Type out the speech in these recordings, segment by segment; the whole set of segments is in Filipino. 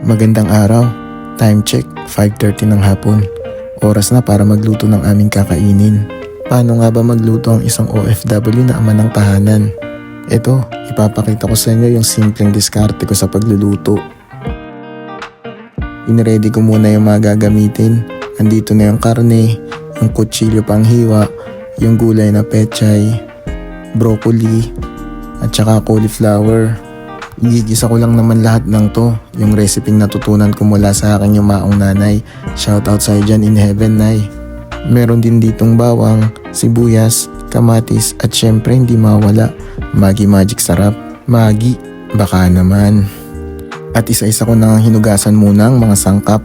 Magandang araw. Time check, 5:30 ng hapon. Oras na para magluto ng aming kakainin. Paano nga ba magluto ang isang OFW na ama ng tahanan? Ito, ipapakita ko sa inyo yung simpleng diskarte ko sa pagluluto. Inready ko muna yung mga gagamitin. Andito na yung karne, yung kutsilyo panghiwa, yung gulay na pechay, broccoli, at saka cauliflower. Igigisa ko lang naman lahat ng to. Yung reseping natutunan ko mula sa aking yumaong nanay. Shoutout sa dyan in heaven, nay. Meron din ditong bawang, sibuyas, kamatis at syempre hindi mawala Maggi Magic Sarap. Maggi, baka naman. At isa-isa ko nang hinugasan muna ang mga sangkap.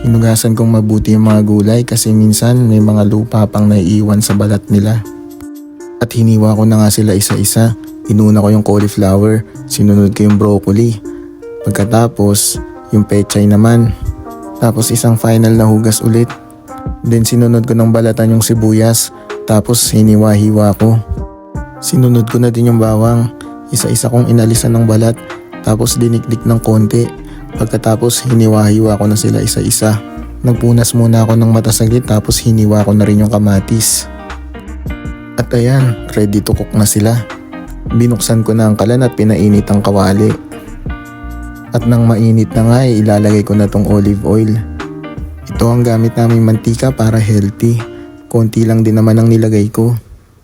Hinugasan kong mabuti yung mga gulay kasi minsan may mga lupa pang naiiwan sa balat nila. At hiniwa ko na nga sila isa-isa. Inuna ko yung cauliflower, sinunod ko yung broccoli. Pagkatapos, yung pechay naman. Tapos isang final na hugas ulit. Then sinunod ko ng balatan yung sibuyas. Tapos hiniwa-hiwa ko. Sinunod ko na din yung bawang. Isa-isa kong inalisan ng balat. Tapos dinikdik ng konti. Pagkatapos hiniwa-hiwa ko na sila isa-isa. Nagpunas muna ako ng mata saglit tapos hiniwa ko na rin yung kamatis. At ayan, ready to cook na sila. Binuksan ko na ang kalan at pinainit ang kawali. At nang mainit na nga ilalagay ko na tong olive oil. Ito ang gamit naming mantika para healthy. Konti lang din naman ang nilagay ko.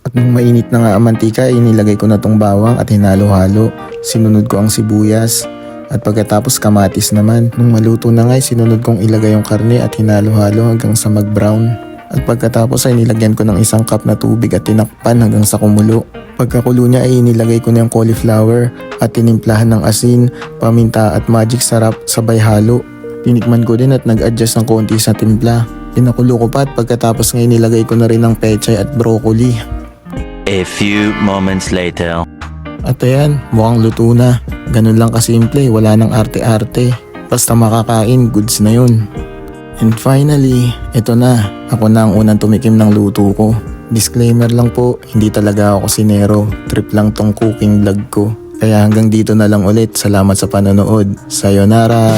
At nung mainit na nga ang mantika inilagay ko na tong bawang at hinalo-halo. Sinunod ko ang sibuyas. At pagkatapos kamatis naman. Nung maluto na nga sinunod kong ilagay yung karne at hinalo-halo hanggang sa mag-brown. At pagkatapos ay nilagyan ko ng isang cup na tubig at tinakpan hanggang sa kumulo. Pagkakulo niya ay inilagay ko na yung cauliflower at tinimplahan ng asin, paminta at magic sarap sabay halo. Tinikman ko din at nag-adjust ng konti sa timpla. Pinakulo ko pa at pagkatapos nga inilagay ko na rin ng pechay at broccoli. A few moments later. At ayan, mukhang luto na. Ganun lang kasimple, wala nang arte-arte. Basta makakain, goods na yun. And finally, ito na. Ako na ang unang tumikim ng luto ko. Disclaimer lang po, hindi talaga ako kusinero. Trip lang tong cooking vlog ko. Kaya hanggang dito na lang ulit. Salamat sa panonood. Sayonara!